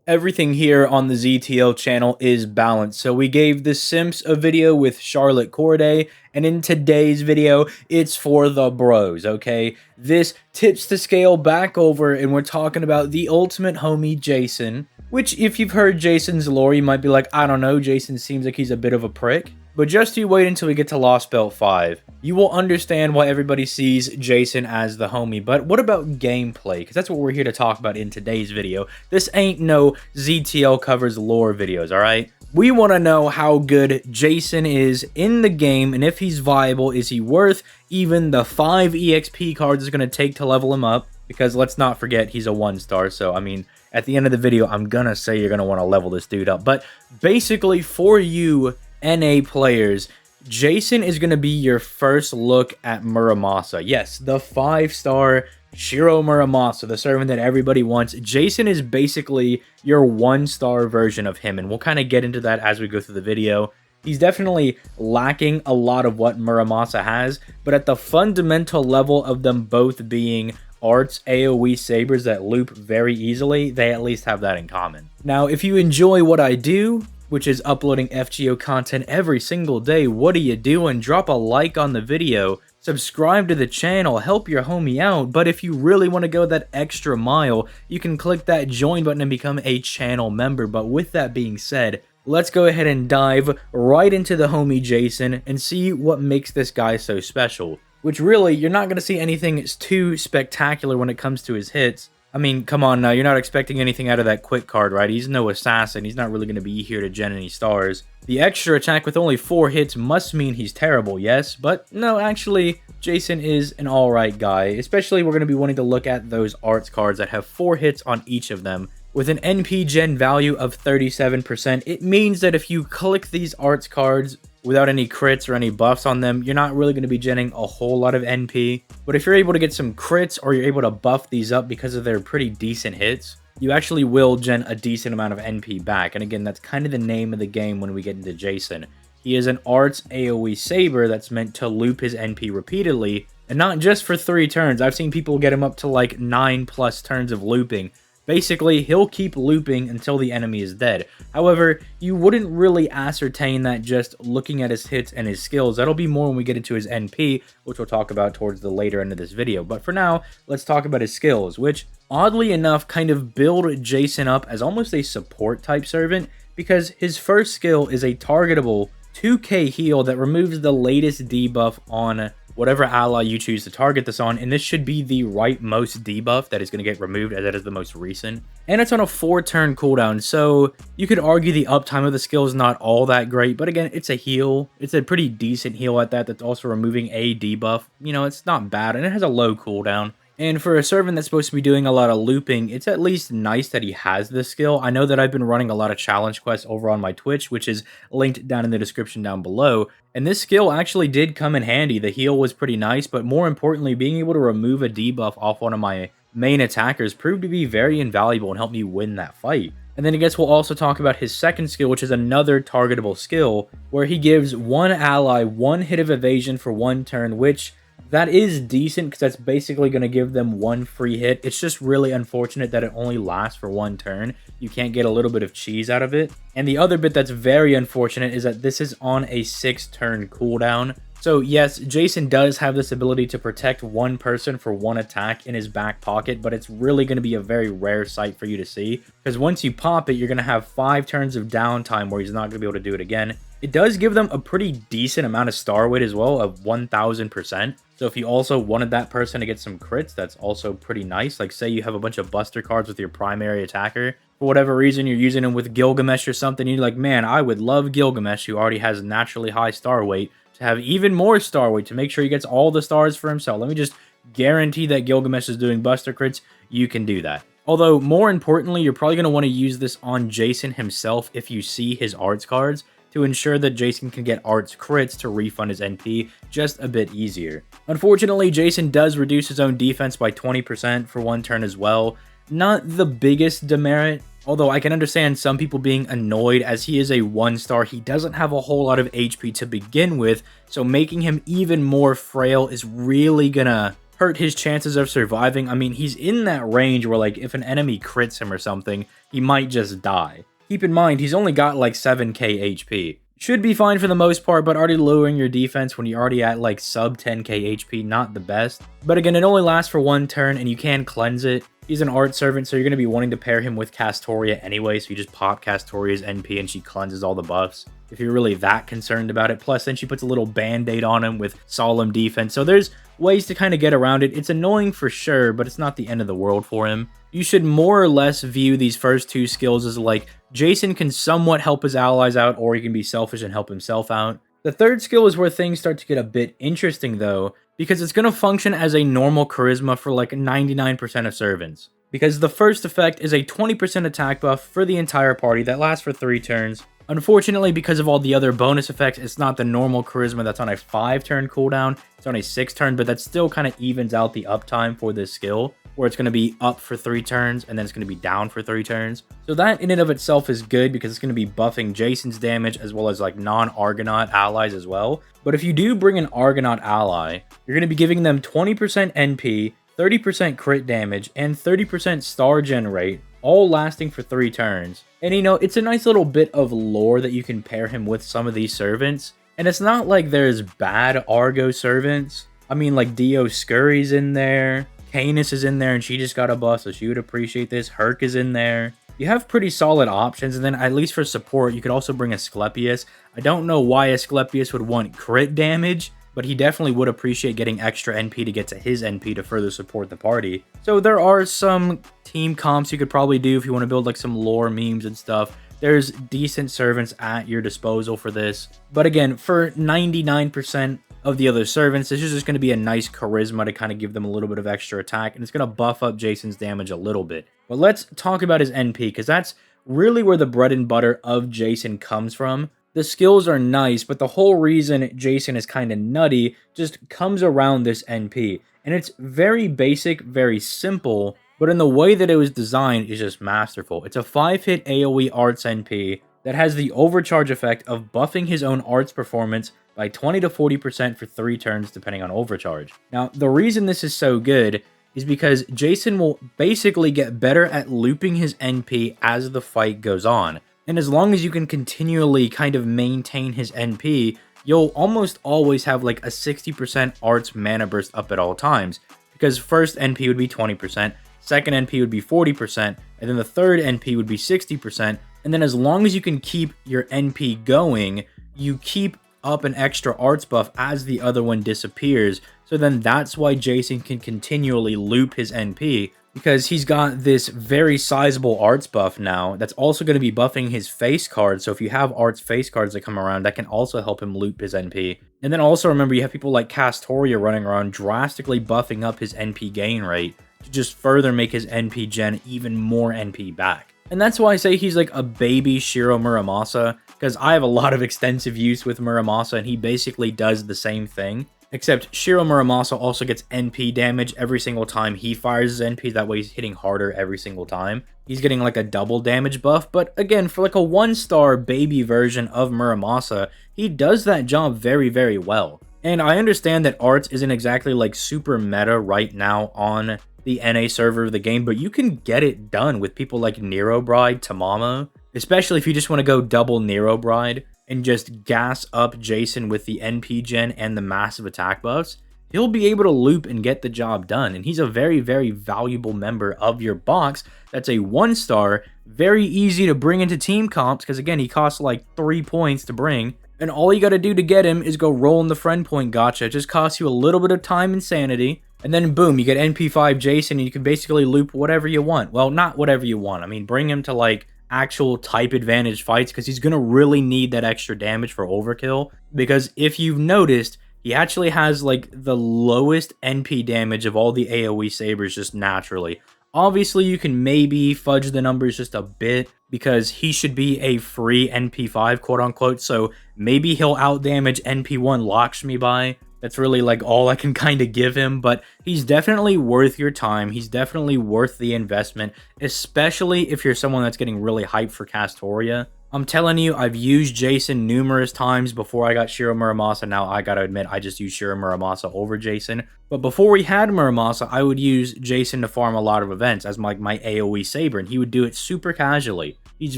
Everything here on the ZTL channel is balanced. So we gave The Simps a video with Charlotte Corday, and in today's video, it's for the bros, okay? This tips the scale back over, and we're talking about the ultimate homie, Jason. Which, if you've heard Jason's lore, you might be like, I don't know, Jason seems like he's a bit of a prick. But just you wait until we get to Lost Belt 5. You will understand why everybody sees Jason as the homie. But what about gameplay? Because that's what we're here to talk about in today's video. This ain't no ZTL covers lore videos, alright? We want to know how good Jason is in the game, and if he's viable, is he worth even the 5 EXP cards it's going to take to level him up? Because let's not forget, he's a 1-star, so I mean, at the end of the video, I'm going to say you're going to want to level this dude up. But basically, for you NA players, Jason is going to be your first look at Muramasa. Yes, the 5-star Shiro Muramasa, the servant that everybody wants. Jason is basically your 1-star version of him, and we'll kind of get into that as we go through the video. He's definitely lacking a lot of what Muramasa has, but at the fundamental level of them both being arts AoE sabers that loop very easily, they at least have that in common. Now, if you enjoy what I do, which is uploading FGO content every single day, what are you doing? Drop a like on the video, subscribe to the channel, help your homie out. But if you really want to go that extra mile, you can click that join button and become a channel member. But with that being said, let's go ahead and dive right into the homie Jason and see what makes this guy so special. Which really, you're not going to see anything too spectacular when it comes to his hits. I mean, come on now, you're not expecting anything out of that quick card, right? He's no assassin, he's not really going to be here to gen any stars. The extra attack with only 4 hits must mean he's terrible, yes? But no, actually, Jason is an alright guy. Especially, we're going to be wanting to look at those arts cards that have 4 hits on each of them. With an NP gen value of 37%, it means that if you click these arts cards without any crits or any buffs on them, you're not really going to be genning a whole lot of NP. But if you're able to get some crits or you're able to buff these up because of their pretty decent hits, you actually will gen a decent amount of NP back. And again, that's kind of the name of the game when we get into Jason. He is an arts AoE saber that's meant to loop his NP repeatedly, and not just for 3 turns. I've seen people get him up to like 9+ turns of looping. Basically, he'll keep looping until the enemy is dead. However, you wouldn't really ascertain that just looking at his hits and his skills. That'll be more when we get into his NP, which we'll talk about towards the later end of this video. But for now, let's talk about his skills, which, oddly enough, kind of build Jason up as almost a support type servant, because his first skill is a targetable 2k heal that removes the latest debuff on whatever ally you choose to target this on, and this should be the rightmost debuff that is going to get removed, as that is the most recent. And it's on a 4-turn cooldown, so you could argue the uptime of the skill is not all that great, but again, it's a heal. It's a pretty decent heal at that, that's also removing a debuff. You know, it's not bad, and it has a low cooldown. And for a servant that's supposed to be doing a lot of looping, it's at least nice that he has this skill. I know that I've been running a lot of challenge quests over on my Twitch, which is linked down in the description down below. And this skill actually did come in handy. The heal was pretty nice, but more importantly, being able to remove a debuff off one of my main attackers proved to be very invaluable and helped me win that fight. And then I guess we'll also talk about his second skill, which is another targetable skill, where he gives one ally 1 hit of evasion for 1 turn, which that is decent because that's basically going to give them 1 free hit. It's just really unfortunate that it only lasts for 1 turn. You can't get a little bit of cheese out of it. And the other bit that's very unfortunate is that this is on a 6-turn cooldown. So yes, Jason does have this ability to protect 1 person for 1 attack in his back pocket, but it's really going to be a very rare sight for you to see, because once you pop it, you're going to have 5 turns of downtime where he's not going to be able to do it again. It does give them a pretty decent amount of star weight as well, of 1000%. So if you also wanted that person to get some crits, that's also pretty nice. Like, say you have a bunch of buster cards with your primary attacker. For whatever reason, you're using them with Gilgamesh or something. You're like, man, I would love Gilgamesh, who already has naturally high star weight, to have even more star weight to make sure he gets all the stars for himself. Let me just guarantee that Gilgamesh is doing buster crits. You can do that. Although, more importantly, you're probably going to want to use this on Jason himself if you see his arts cards, to ensure that Jason can get arts crits to refund his NP just a bit easier. Unfortunately, Jason does reduce his own defense by 20% for 1 turn as well. Not the biggest demerit, although I can understand some people being annoyed, as he is a 1-star. He doesn't have a whole lot of HP to begin with, so making him even more frail is really gonna hurt his chances of surviving. I mean, he's in that range where, like, if an enemy crits him or something, he might just die. Keep in mind, he's only got like 7k HP. Should be fine for the most part, but already lowering your defense when you're already at like sub 10k HP, not the best. But again, it only lasts for one turn and you can cleanse it. He's an art servant, so you're going to be wanting to pair him with Castoria anyway, so you just pop Castoria's NP and she cleanses all the buffs, if you're really that concerned about it. Plus, then she puts a little band-aid on him with solemn defense, so there's ways to kind of get around it. It's annoying for sure, but it's not the end of the world for him. You should more or less view these first two skills as like, Jason can somewhat help his allies out, or he can be selfish and help himself out. The third skill is where things start to get a bit interesting though, because it's going to function as a normal charisma for like 99% of servants. Because the first effect is a 20% attack buff for the entire party that lasts for 3 turns. Unfortunately, because of all the other bonus effects, it's not the normal charisma that's on a 5-turn cooldown. It's on a 6-turn, but that still kind of evens out the uptime for this skill, where it's going to be up for 3 turns, and then it's going to be down for 3 turns. So that in and of itself is good, because it's going to be buffing Jason's damage, as well as like non-Argonaut allies as well. But if you do bring an Argonaut ally, you're going to be giving them 20% NP, 30% crit damage, and 30% star gen rate, all lasting for 3 turns. And you know, it's a nice little bit of lore that you can pair him with some of these servants. And it's not like there's bad Argo servants. I mean, like Dioscuri's in there, Canis is in there, and she just got a buff, so she would appreciate this. Herc is in there. You have pretty solid options, and then at least for support, you could also bring Asclepius. I don't know why Asclepius would want crit damage, but he definitely would appreciate getting extra NP to get to his NP to further support the party. So there are some team comps you could probably do if you want to build like some lore memes and stuff. There's decent servants at your disposal for this. But again, for 99% of the other servants, this is just going to be a nice charisma to kind of give them a little bit of extra attack, and it's going to buff up Jason's damage a little bit. But let's talk about his NP, because that's really where the bread and butter of Jason comes from. The skills are nice, but the whole reason Jason is kind of nutty just comes around this NP. And it's very basic, very simple, but in the way that it was designed is just masterful. It's a 5-hit AoE arts NP that has the overcharge effect of buffing his own arts performance by 20 to 40% for 3 turns depending on overcharge. Now, the reason this is so good is because Jason will basically get better at looping his NP as the fight goes on. And as long as you can continually kind of maintain his NP, you'll almost always have like a 60% arts mana burst up at all times. Because first NP would be 20%, second NP would be 40%, and then the third NP would be 60%. And then as long as you can keep your NP going, you keep up an extra arts buff as the other one disappears. So then that's why Jason can continually loop his NP, because he's got this very sizable arts buff now that's also going to be buffing his face cards. So if you have arts face cards that come around, that can also help him loop his NP. And then also remember, you have people like Castoria running around drastically buffing up his NP gain rate to just further make his NP gen even more NP back. And that's why I say he's like a baby Shiro Muramasa, because I have a lot of extensive use with Muramasa and he basically does the same thing. Except Shiro Muramasa also gets NP damage every single time he fires his NP, that way he's hitting harder every single time. He's getting like a double damage buff, but again, for like a 1-star baby version of Muramasa, he does that job very, very well. And I understand that arts isn't exactly like super meta right now on the NA server of the game, but you can get it done with people like Nero Bride, Tamamo, especially if you just want to go double Nero Bride and just gas up Jason with the NP gen and the massive attack buffs. He'll be able to loop and get the job done, and he's a very, very valuable member of your box. That's a 1-star, very easy to bring into team comps, because again, he costs like 3 points to bring, and all you gotta do to get him is go roll in the friend point gacha. It just costs you a little bit of time and sanity, and then boom, you get NP5 Jason, and you can basically loop whatever you want. Well, not whatever you want. I mean, bring him to like actual type advantage fights, because he's going to really need that extra damage for overkill. Because if you've noticed, he actually has like the lowest NP damage of all the AoE sabers just naturally. Obviously, you can maybe fudge the numbers just a bit, because he should be a free NP5, quote unquote, so maybe he'll outdamage NP1 Lakshmi by That's really like all I can kind of give him, but he's definitely worth your time. He's definitely worth the investment, especially if you're someone that's getting really hyped for Castoria. I'm telling you, I've used Jason numerous times before I got Shiro Muramasa. Now I gotta admit, I just use Shiro Muramasa over Jason. But before we had Muramasa, I would use Jason to farm a lot of events as my AoE Saber, and he would do it super casually. He's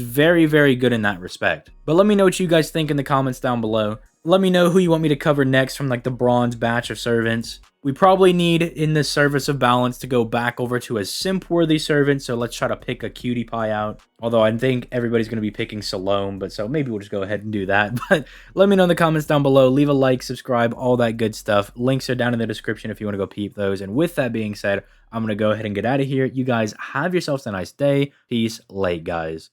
very, very good in that respect. But let me know what you guys think in the comments down below. Let me know who you want me to cover next from like the bronze batch of servants. We probably need in this service of balance to go back over to a simp-worthy servant, so let's try to pick a cutie pie out. Although I think everybody's going to be picking Salome, but so maybe we'll just go ahead and do that. But let me know in the comments down below. Leave a like, subscribe, all that good stuff. Links are down in the description if you want to go peep those. And with that being said, I'm going to go ahead and get out of here. You guys have yourselves a nice day. Peace. Late, guys.